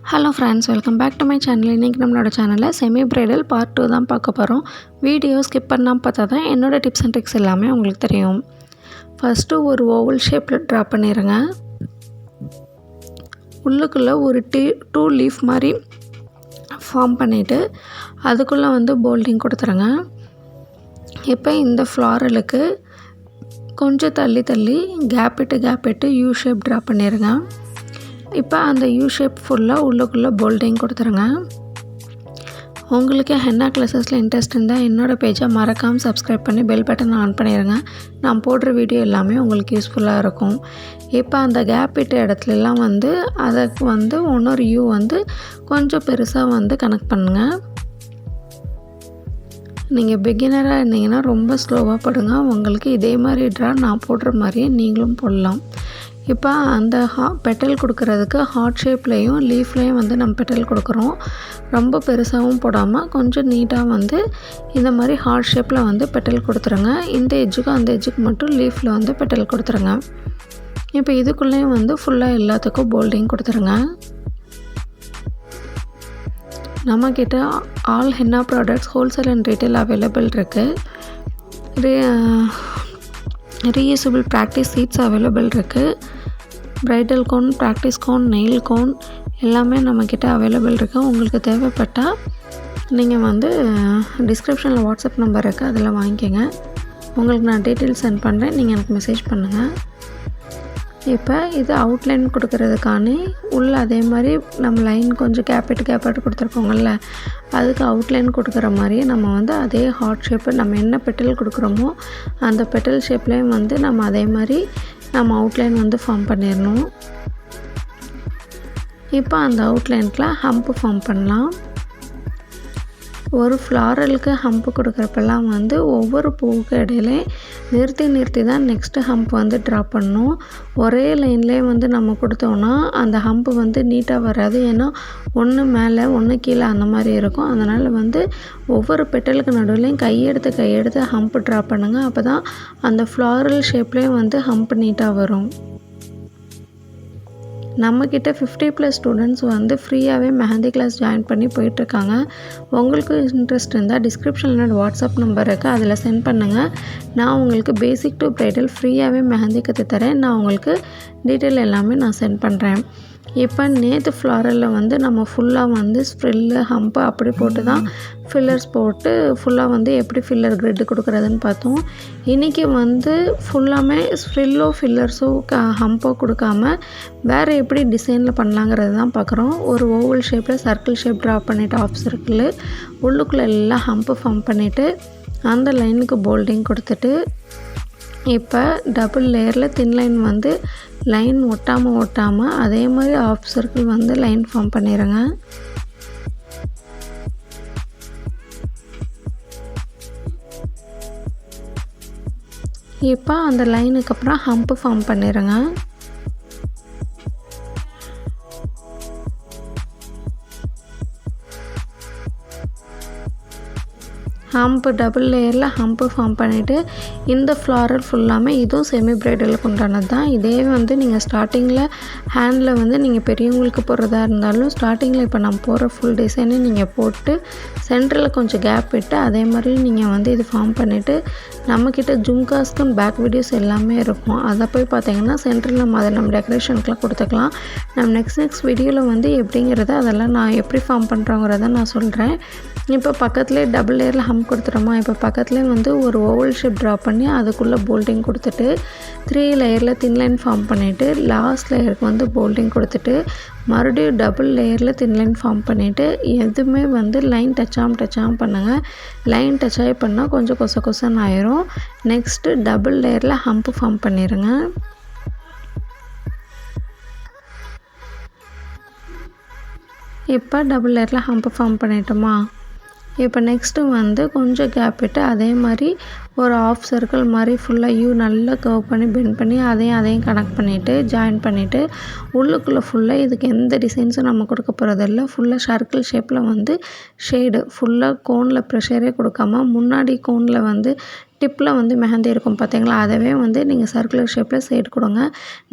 Hello friends, welcome back to my channel. இன்றைக்கி நம்மளோட சேனலில் செமி பிரைடல் பார்ட் 2 தான் பார்க்க போகிறோம். வீடியோ ஸ்கிப் பண்ணாமல் பார்த்தா தான் என்னோடய டிப்ஸ் அண்ட் ட்ரிக்ஸ் எல்லாமே உங்களுக்கு தெரியும். ஃபஸ்ட்டு ஒரு ஓவல் ஷேப்பில் ட்ரா பண்ணிடுங்க. உள்ளுக்குள்ளே ஒரு 2 லீஃப் மாதிரி ஃபார்ம் பண்ணிவிட்டு அதுக்குள்ளே போல்டிங் கொடுத்துருங்க. இப்போ இந்த ஃப்ளாரலுக்கு கொஞ்சம் தள்ளி கேப் விட்டு யூ ஷேப் ட்ரா பண்ணிடுங்க. இப்போ அந்த யூ ஷேப் ஃபுல்லாக உள்ளுக்குள்ளே போல்டிங் கொடுத்துருங்க. உங்களுக்கு ஹென்னா கிளாஸஸில் இன்ட்ரெஸ்ட் இருந்தால் என்னோடய பேஜை மறக்காமல் சப்ஸ்கிரைப் பண்ணி பெல் பட்டன் ஆன் பண்ணிடுங்க. நான் போடுற வீடியோ எல்லாமே உங்களுக்கு யூஸ்ஃபுல்லாக இருக்கும். இப்போ அந்த கேப் விட்ட இடத்துலலாம் அதுக்கு இன்னொரு யூ கொஞ்சம் பெருசாக கனெக்ட் பண்ணுங்கள். நீங்கள் பிகினராக இருந்தீங்கன்னா ரொம்ப ஸ்லோவாக போடுங்க. உங்களுக்கு இதே மாதிரி ட்ரா நான் போடுற மாதிரியே நீங்களும் போடலாம். இப்போ அந்த பெட்டல் கொடுக்கறதுக்கு ஹார்ட் ஷேப்லேயும் லீஃப்லேயும் நம்ம பெட்டல் கொடுக்குறோம். ரொம்ப பெருசாகவும் போடாமல் கொஞ்சம் நீட்டாக இந்த மாதிரி ஹார்ட் ஷேப்பில் பெட்டல் கொடுத்துருங்க. இந்த எஜ்ஜுக்கும் அந்த எஜ்ஜுக்கு மட்டும் லீஃபில் பெட்டல் கொடுத்துருங்க. இப்போ இதுக்குள்ளேயும் ஃபுல்லாக எல்லாத்துக்கும் போல்டிங் கொடுத்துருங்க. நம்மக்கிட்ட all henna products wholesale and retail available இருக்குது. ரீயூசபிள் ப்ராக்டிஸ் சீட்ஸ் அவைலபிள் இருக்குது. Bridal cone, practice cone, nail cone எல்லாமே நம்மக்கிட்ட அவைலபிள் இருக்குது. உங்களுக்கு தேவைப்பட்டால் நீங்கள் டிஸ்கிரிப்ஷனில் வாட்ஸ்அப் நம்பர் இருக்குது, அதில் வாங்கிக்கோங்க. உங்களுக்கு நான் டீட்டெயில்ஸ் சென்ட் பண்ணுறேன், நீங்கள் எனக்கு மெசேஜ் பண்ணுங்கள். இப்போ இது அவுட்லைன் கொடுக்கறதுக்கான உள்ள அதே மாதிரி நம்ம லைன் கொஞ்சம் கேப்பிட்டு கொடுத்துருக்கோங்கல்ல, அதுக்கு அவுட்லைன் கொடுக்குற மாதிரியே நம்ம அதே ஹார்ட் ஷேப்பு நம்ம என்ன பெட்டல் கொடுக்குறோமோ அந்த பெட்டல் ஷேப்லேயும் நம்ம அதே மாதிரி நம்ம அவுட்லைன் ஃபார்ம் பண்ணிடணும். இப்போ அந்த அவுட்லைனுக்குலாம் ஹம்ப்பு ஃபார்ம் பண்ணலாம். ஒரு ஃப்ளாரலுக்கு ஹம்ப்பு கொடுக்குறப்பெல்லாம் ஒவ்வொரு பூவுக்கு இடையிலே நிறுத்தி தான் நெக்ஸ்ட்டு ஹம்ப் ட்ரா பண்ணணும். ஒரே லைன்லேயே நம்ம கொடுத்தோன்னா அந்த ஹம்ப்பு நீட்டாக வராது. ஏன்னா ஒன்று மேலே ஒன்று கீழே அந்த மாதிரி இருக்கும். அதனால் ஒவ்வொரு பெட்டலுக்கு நடுவுலையும் கையெடுத்து ஹம்ப்பு ட்ரா பண்ணுங்கள். அப்போ தான் அந்த ஃப்ளாரல் ஷேப்லேயும் ஹம்ப் நீட்டாக வரும். நம்மக்கிட்ட 50+ ஸ்டூடெண்ட்ஸ் ஃப்ரீயாகவே மெஹந்தி கிளாஸ் ஜாயின் பண்ணி போயிட்டுருக்காங்க. உங்களுக்கு இன்ட்ரெஸ்ட் இருந்தால் டிஸ்கிரிப்ஷனில் வாட்ஸ்அப் நம்பர் இருக்குது, அதில் சென்ட் பண்ணுங்கள். நான் உங்களுக்கு பேசிக் டு ப்ரைடல் ஃப்ரீயாகவே மெஹந்தி கற்றுத்தரேன். நான் உங்களுக்கு டீட்டெயில் எல்லாமே நான் சென்ட் பண்ணுறேன். இப்போ நேற்று ஃப்ளாரலில் நம்ம ஃபுல்லாக ஸ்ப்ரில்லு ஹம்ப்பு அப்படி போட்டு தான் ஃபில்லர்ஸ் போட்டு ஃபுல்லாக எப்படி ஃபில்லர் கிரிட்டு கொடுக்குறதுன்னு பார்த்தோம். இன்றைக்கி ஃபுல்லாமே ஸ்ப்ரில்லோ ஃபில்லர்ஸோ ஹம்போ கொடுக்காம வேறு எப்படி டிசைனில் பண்ணலாங்கிறது தான் பார்க்குறோம். ஒரு ஓவல் ஷேப்பில் சர்க்கிள் ஷேப் ட்ரா பண்ணிவிட்டு ஆஃப் சர்க்கிள் உள்ளுக்குள்ளே எல்லாம் ஹம்ப்பு ஃபார்ம் பண்ணிவிட்டு அந்த லைனுக்கு போல்டிங் கொடுத்துட்டு இப்போ டபுள் லேயரில் தின் லைன் லைன் ஒட்டாமல் அதே மாதிரி ஆஃப் சர்க்கிள் லைன் ஃபார்ம் பண்ணிடுங்க. இப்போ அந்த லைனுக்கு அப்புறம் ஹம்ப்பு ஃபார்ம் பண்ணிடுங்க. ஹம்ப்பு டபுள் லேயரில் ஹம்ப்பு ஃபார்ம் பண்ணிவிட்டு இந்த ஃப்ளாரல் ஃபுல்லாமே இதுவும் செமி பிரைடலுக்கு உண்டானது தான். இதே நீங்கள் ஸ்டார்டிங்கில் ஹேண்டில் நீங்கள் பெரியவங்களுக்கு போடுறதா இருந்தாலும் ஸ்டார்டிங்கில் இப்போ நம்ம போடுற ஃபுல் டிசைனு நீங்கள் போட்டு சென்டரில் கொஞ்சம் கேப் விட்டு அதே மாதிரி நீங்கள் இது ஃபார்ம் பண்ணிவிட்டு நம்மக்கிட்ட ஜும்காஸ்க்கும் பேக் வீடியோஸ் எல்லாமே இருக்கும். அதை போய் பார்த்தீங்கன்னா சென்டரில் நம்ம டெக்கரேஷனுக்குலாம் கொடுத்துக்கலாம். நம்ம நெக்ஸ்ட் வீடியோவில் எப்படிங்கிறத அதெல்லாம் நான் எப்படி ஃபார்ம் பண்ணுறோங்கிறத நான் சொல்கிறேன். இப்போ பக்கத்துலேயே டபுள் லேயரில் ஹம்ப் கொடுத்துட்டோமா, இப்போ பக்கத்துலேயே ஒரு ஓவல் ஷேப் ட்ரா பண்ணி அதுக்குள்ளே போல்டிங் கொடுத்துட்டு 3 லேயரில் தின் லைன் ஃபார்ம் பண்ணிவிட்டு லாஸ்ட் லேயருக்கு போல்டிங் கொடுத்துட்டு மறுபடியும் டபுள் லேயரில் தின் லைன் ஃபார்ம் பண்ணிவிட்டு எதுவுமே லைன் டச்சாமல் பண்ணுங்கள். லைன் டச் ஆகி பண்ணால் கொஞ்சம் கொசன்னு ஆயிரும். நெக்ஸ்ட்டு டபுள் லேயரில் ஹம்ப்பு ஃபார்ம் பண்ணிடுங்க. இப்போ டபுள் லேயரில் ஹம்ப்பு ஃபார்ம் பண்ணிட்டோமா, இப்போ நெக்ஸ்ட்டு கொஞ்சம் கேப் விட்டு அதே மாதிரி ஒரு ஆஃப் சர்க்கிள் மாதிரி ஃபுல்லாக யூ நல்லா கர்வ் பண்ணி பெண்ட் பண்ணி அதையும் கனெக்ட் பண்ணிவிட்டு ஜாயின் பண்ணிவிட்டு உள்ளுக்குள்ளே ஃபுல்லாக இதுக்கு எந்த டிசைன்ஸும் நம்ம கொடுக்க போகிறதில்ல. ஃபுல்லாக சர்க்கிள் ஷேப்பில் ஷேடு ஃபுல்லாக கோனில் ப்ரெஷரே கொடுக்காம முன்னாடி கோனில் டிப்பில் வந்து மெஹந்தி இருக்கும் பார்த்தீங்களா, அதவே வந்து நீங்கள் சர்க்குலர் ஷேப்பில் ஷேட் கொடுங்க.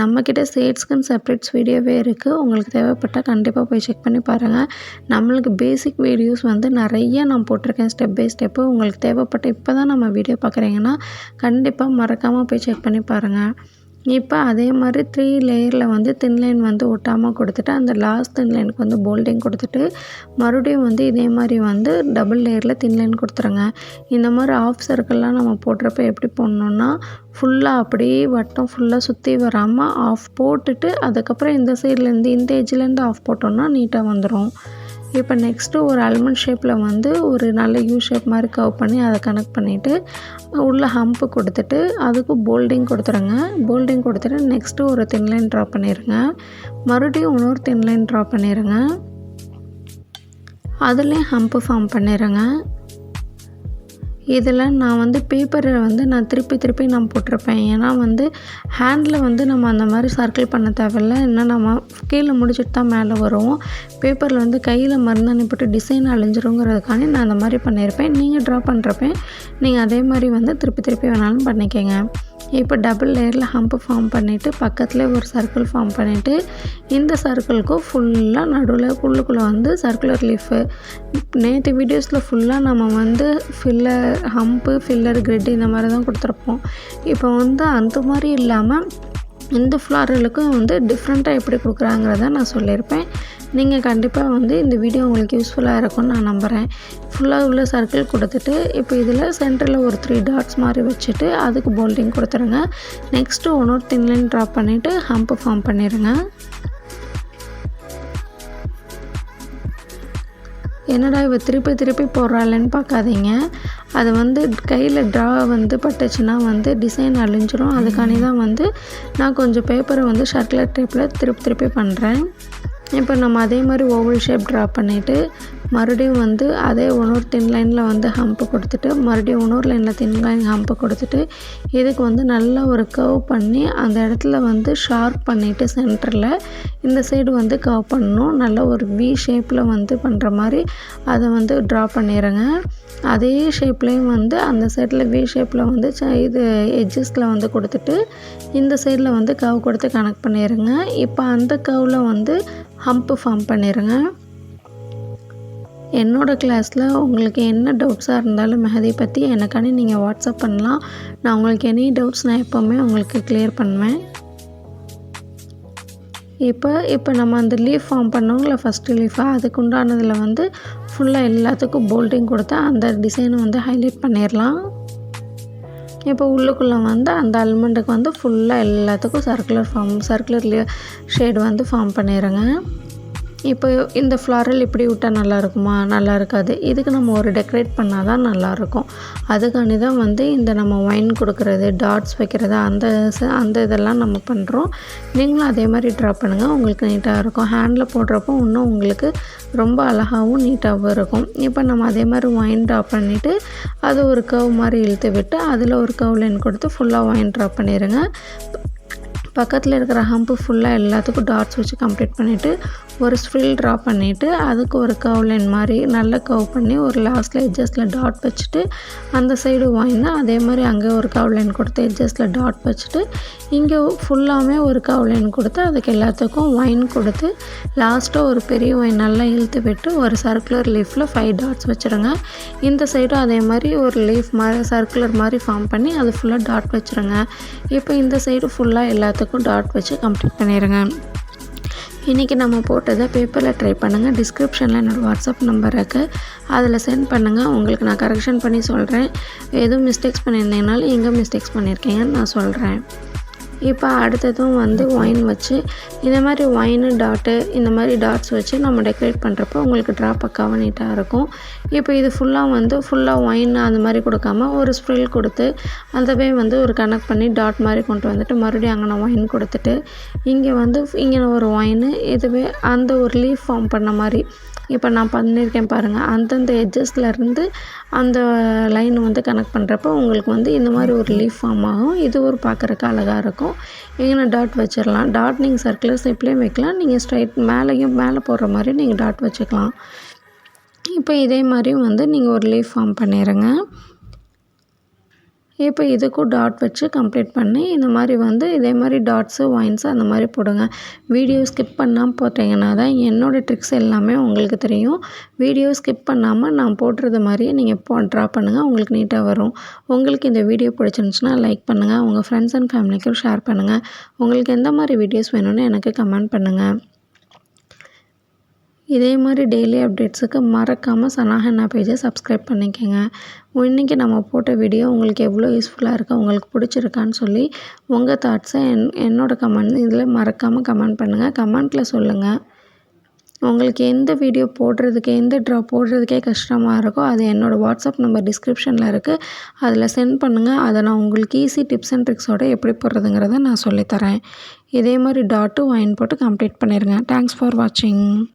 நம்மக்கிட்ட ஷேட்ஸ்க்குன்னு செப்பரேட்ஸ் வீடியோவே இருக்குது. உங்களுக்கு தேவைப்பட்டால் கண்டிப்பாக போய் செக் பண்ணி பாருங்கள். நம்மளுக்கு பேசிக் வீடியோஸ் வந்து நிறைய நான் போட்டிருக்கேன் ஸ்டெப் பை ஸ்டெப்பு. உங்களுக்கு தேவைப்பட்ட இப்போ தான் நம்ம வீடியோ பார்க்குறீங்கன்னா கண்டிப்பாக மறக்காமல் போய் செக் பண்ணி பாருங்கள். இப்போ அதே மாதிரி 3 லேயரில் வந்து தின் லைன் வந்து ஒட்டாமல் கொடுத்துட்டு அந்த லாஸ்ட் தின் லைனுக்கு வந்து போல்டிங் கொடுத்துட்டு மறுபடியும் வந்து இதே மாதிரி வந்து டபுள் லேயரில் தின் லைன் கொடுத்துருங்க. இந்த மாதிரி ஆஃப் சர்க்கிள்லாம் நம்ம போடுறப்ப எப்படி போடணுன்னா ஃபுல்லாக அப்படியே வட்டம் ஃபுல்லாக சுற்றி வராமல் ஆஃப் போட்டுட்டு அதுக்கப்புறம் இந்த சைட்லேருந்து இந்த எட்ஜ்லேருந்து ஆஃப் போட்டோம்னா நீட்டாக வந்துடும். இப்போ நெக்ஸ்ட்டு ஒரு அல்மண்ட் ஷேப்பில் வந்து ஒரு நல்ல யூ ஷேப் மாதிரி கவ் பண்ணி அதை கனெக்ட் பண்ணிவிட்டு உள்ள ஹம்ப்பு கொடுத்துட்டு அதுக்கு போல்டிங் கொடுத்துருங்க. போல்டிங் கொடுத்துட்டு நெக்ஸ்ட்டு ஒரு தின் லைன் ட்ரா பண்ணிடுங்க. மறுபடியும் இன்னொரு தின் லைன் ட்ரா பண்ணிடுங்க. அதுலேயும் ஹம்ப்பு ஃபார்ம் பண்ணிடுங்க. இதில் நான் வந்து பேப்பரை வந்து நான் திருப்பி நான் போட்டிருப்பேன். ஏன்னா வந்து ஹேண்டில் வந்து நம்ம அந்த மாதிரி சர்க்கிள் பண்ண தேவையில்ல. இன்னும் நம்ம கீழே முடிச்சுட்டு தான் மேலே வரும். பேப்பரில் வந்து கையில் மருந்தாணி போட்டு டிசைன் அழிஞ்சிருங்கிறதுக்காண்டி நான் அந்த மாதிரி பண்ணியிருப்பேன். நீங்கள் ட்ரா பண்ணுறப்ப நீங்கள் அதே மாதிரி வந்து திருப்பி வேணாலும் பண்ணிக்கங்க. இப்போ டபுள் லேயரில் ஹம்ப்பு ஃபார்ம் பண்ணிவிட்டு பக்கத்தில் ஒரு சர்க்கிள் ஃபார்ம் பண்ணிவிட்டு இந்த சர்க்கிளுக்கும் ஃபுல்லாக நடுவில் உள்ளுக்குள்ளே வந்து சர்க்குலர் லீஃபு. நேற்று வீடியோஸில் ஃபுல்லாக நம்ம வந்து ஃபில்லர் ஹம்ப்பு ஃபில்லர் கிரிட் இந்த மாதிரி தான் கொடுத்துருப்போம். இப்போ வந்து அந்த மாதிரி இல்லாமல் இந்த ஃப்ளாரலுக்கும் வந்து டிஃப்ரெண்ட்டாக எப்படி கொடுக்குறாங்கிறத நான் சொல்லியிருப்பேன். நீங்கள் கண்டிப்பாக வந்து இந்த வீடியோ உங்களுக்கு யூஸ்ஃபுல்லாக இருக்கும்னு நான் நம்புகிறேன். ஃபுல்லாக உள்ள சர்க்கிள் கொடுத்துட்டு இப்போ இதில் சென்டரில் ஒரு 3 டாட்ஸ் மாதிரி வச்சுட்டு அதுக்கு போல்டிங் கொடுத்துருங்க. நெக்ஸ்ட்டு இன்னொரு தின் லைன் ட்ரா பண்ணிவிட்டு ஹம்ப்பு ஃபார்ம் பண்ணிடுங்க. என்னடா இவ திருப்பி போடுறாளேன்னு பார்க்காதீங்க. அது வந்து கையில் ட்ரா வந்து பட்டுச்சுன்னா வந்து டிசைன் அழிஞ்சிரும். அதுக்காண்டி தான் வந்து நான் கொஞ்சம் பேப்பரை வந்து சர்க்குலர் டேப்பில் திருப்பி பண்ணுறேன். இப்போ நம்ம அதே மாதிரி ஓவல் ஷேப் ட்ரா பண்ணிவிட்டு மறுபடியும் வந்து அதே இன்னொரு தின் லைனில் வந்து ஹம்ப்பு கொடுத்துட்டு மறுபடியும் இன்னொரு லைனில் தின் லைன் ஹம்ப்பு கொடுத்துட்டு இதுக்கு வந்து நல்லா ஒரு கர்வ் பண்ணி அந்த இடத்துல வந்து ஷார்ப் பண்ணிவிட்டு சென்டரில் இந்த சைடு வந்து கர்வ் பண்ணணும். நல்ல ஒரு வி ஷேப்பில் வந்து பண்ணுற மாதிரி அதை வந்து ட்ரா பண்ணிடுங்க. அதே ஷேப்லேயும் வந்து அந்த சைடில் வி ஷேப்பில் வந்து இது எட்ஜஸில் வந்து கொடுத்துட்டு இந்த சைடில் வந்து கர்வ் கொடுத்து கனெக்ட் பண்ணிடுங்க. இப்போ அந்த கர்வில் வந்து ஹம்ப்பு ஃபார்ம் பண்ணிடுங்க. என்னோடய கிளாஸில் உங்களுக்கு என்ன டவுட்ஸாக இருந்தாலும் மெஹந்தி பற்றி எனக்காண்டி நீங்கள் வாட்ஸ்அப் பண்ணலாம். நான் உங்களுக்கு எனி டவுட்ஸ் நான் எப்போவுமே உங்களுக்கு கிளியர் பண்ணுவேன். இப்போ நம்ம அந்த லீஃப் ஃபார்ம் பண்ணோங்கள ஃபஸ்ட்டு லீஃபாக அதுக்கு உண்டானதில் வந்து ஃபுல்லாக எல்லாத்துக்கும் போல்டிங் கொடுத்து அந்த டிசைனை வந்து ஹைலைட் பண்ணிடலாம். இப்போ உள்ளுக்குள்ளே வந்து அந்த அல்மண்டுக்கு வந்து ஃபுல்லாக எல்லாத்துக்கும் சர்க்குலர் ஷேடு வந்து ஃபார்ம் பண்ணிடுங்க. இப்போ இந்த ஃப்ளாரல் இப்படி விட்டால் நல்லா இருக்குமா? நல்லா இருக்காது. இதுக்கு நம்ம ஒரு டெக்கரேட் பண்ணால் தான் நல்லாயிருக்கும். அதுக்காண்டி தான் வந்து இந்த நம்ம ஒயின் கொடுக்குறது டாட்ஸ் வைக்கிறது அந்த இதெல்லாம் நம்ம பண்ணுறோம். நீங்களும் அதே மாதிரி ட்ரா பண்ணுங்கள். உங்களுக்கு நீட்டாக இருக்கும். ஹேண்டில் போடுறப்போ இன்னும் உங்களுக்கு ரொம்ப அழகாகவும் நீட்டாகவும் இருக்கும். இப்போ நம்ம அதே மாதிரி ஒயின் ட்ரா பண்ணிவிட்டு அது ஒரு கர்வ் மாதிரி இழுத்து விட்டு அதில் ஒரு கர்வ் லைன் கொடுத்து ஃபுல்லாக ஒயின் ட்ரா பண்ணிடுங்க. பக்கத்தில் இருக்கிற ஹம்ப்பு ஃபுல்லாக எல்லாத்துக்கும் டாட்ஸ் வச்சு கம்ப்ளீட் பண்ணிவிட்டு ஒரு ஸ்ப்ரில் ட்ரா பண்ணிவிட்டு அதுக்கு ஒரு கர்வ் லைன் மாதிரி நல்லா கர்வ் பண்ணி ஒரு லாஸ்ட்டில் எட்ஜஸில் டாட் வச்சுட்டு அந்த சைடு வாங்கினா அதே மாதிரி அங்கே ஒரு கர்வ் லைன் கொடுத்து எட்ஜஸில் டாட் வச்சுட்டு இங்கே ஃபுல்லாமே ஒரு கர்வ் லைன் கொடுத்து அதுக்கு எல்லாத்துக்கும் ஒயின் கொடுத்து லாஸ்ட்டாக ஒரு பெரிய ஒயின் நல்லா இழுத்து விட்டு ஒரு சர்க்குலர் லீஃபில் 5 டாட்ஸ் வச்சுருங்க. இந்த சைடும் அதே மாதிரி ஒரு லீஃப் மாதிரி சர்க்குலர் மாதிரி ஃபார்ம் பண்ணி அது ஃபுல்லாக டாட் வச்சுருங்க. இப்போ இந்த சைடு ஃபுல்லாக எல்லாத்துக்கும் டாட் வச்சு கம்ப்ளீட் பண்ணிடுங்க. இன்றைக்கி நம்ம போட்டதை பேப்பரில் ட்ரை பண்ணுங்கள். டிஸ்கிரிப்ஷனில் என்னோடய வாட்ஸ்அப் நம்பர் இருக்குது. அதில் சென்ட் பண்ணுங்கள். உங்களுக்கு நான் கரெக்ஷன் பண்ணி சொல்கிறேன். எதுவும் மிஸ்டேக்ஸ் பண்ணியிருந்தீங்கனாலும் எங்கே மிஸ்டேக்ஸ் பண்ணியிருக்கீங்கன்னு நான் சொல்கிறேன். இப்போ அடுத்ததும் வந்து ஒயின் வச்சு இந்த மாதிரி ஒயின் டாட்டு இந்த மாதிரி டாட்ஸ் வச்சு நம்ம டெக்கரேட் பண்ணுறப்போ உங்களுக்கு ட்ரா பக்காவாக நீட்டாக இருக்கும். இப்போ இது ஃபுல்லாக ஒயின் அந்த மாதிரி கொடுக்காம ஒரு ஸ்ப்ரில் கொடுத்து அதவே வந்து ஒரு கனெக்ட் பண்ணி டாட் மாதிரி கொண்டு வந்துட்டு மறுபடியும் அங்கே ஒயின் கொடுத்துட்டு இங்கே ஒரு ஒயின் இதுவே அந்த ஒரு லீஃப் ஃபார்ம் பண்ண மாதிரி இப்போ நான் பண்ணியிருக்கேன் பாருங்கள். அந்தந்த எட்ஜஸ்லேருந்து அந்த லைன் வந்து கனெக்ட் பண்ணுறப்போ உங்களுக்கு வந்து இந்த மாதிரி ஒரு லீஃப் ஃபார்ம் ஆகும். இது ஒரு பார்க்குறக்கு அழகாக இருக்கும். இங்கே டாட் வச்சிடலாம். டாட் நீங்கள் சர்க்குலர் ஷேப்லேயும் வைக்கலாம். நீங்கள் ஸ்ட்ரைட் மேலே போடுற மாதிரி நீங்கள் டாட் வச்சுக்கலாம். இப்போ இதே மாதிரி வந்து நீங்கள் ஒரு லீஃப் ஃபார்ம் பண்ணிடுங்க. இப்போ இதுக்கும் டாட் வச்சு கம்ப்ளீட் பண்ணி இந்த மாதிரி வந்து இதே மாதிரி டாட்ஸு ஒயின்ஸு அந்த மாதிரி போடுங்க. வீடியோ ஸ்கிப் பண்ணாமல் போட்டிங்கன்னா தான் என்னோடய ட்ரிக்ஸ் எல்லாமே உங்களுக்கு தெரியும். வீடியோ ஸ்கிப் பண்ணாமல் நான் போடுறது மாதிரியே நீங்கள் ட்ரா பண்ணுங்கள், உங்களுக்கு நீட்டாக வரும். உங்களுக்கு இந்த வீடியோ பிடிச்சிருந்துச்சுன்னா லைக் பண்ணுங்கள், உங்கள் ஃப்ரெண்ட்ஸ் அண்ட் ஃபேமிலிக்கும் ஷேர் பண்ணுங்கள். உங்களுக்கு எந்த மாதிரி வீடியோஸ் வேணும்னு எனக்கு கமெண்ட் பண்ணுங்கள். இதே மாதிரி டெய்லி அப்டேட்ஸுக்கு மறக்காமல் சனா ஹென்னா பேஜை சப்ஸ்கிரைப் பண்ணிக்கோங்க. இன்றைக்கி நம்ம போட்ட வீடியோ உங்களுக்கு எவ்வளோ யூஸ்ஃபுல்லாக இருக்கா, உங்களுக்கு பிடிச்சிருக்கான்னு சொல்லி உங்கள் தாட்ஸை என்னோடய கமெண்ட் இதில் மறக்காமல் கமெண்ட் பண்ணுங்கள். கமெண்ட்டில் சொல்லுங்கள். உங்களுக்கு எந்த வீடியோ போடுறதுக்கு, எந்த ட்ரா போடுறதுக்கே கஷ்டமாக இருக்கோ அது என்னோடய வாட்ஸ்அப் நம்பர் டிஸ்கிரிப்ஷனில் இருக்குது. அதில் சென்ட் பண்ணுங்கள். அதை நான் உங்களுக்கு ஈஸி டிப்ஸ் அண்ட் ட்ரிக்ஸோடு எப்படி போடுறதுங்கிறத நான் சொல்லித்தரேன். இதே மாதிரி டாட்டு ஒயின் போட்டு கம்ப்ளீட் பண்ணிடுங்க. தேங்க்ஸ் ஃபார் வாட்சிங்.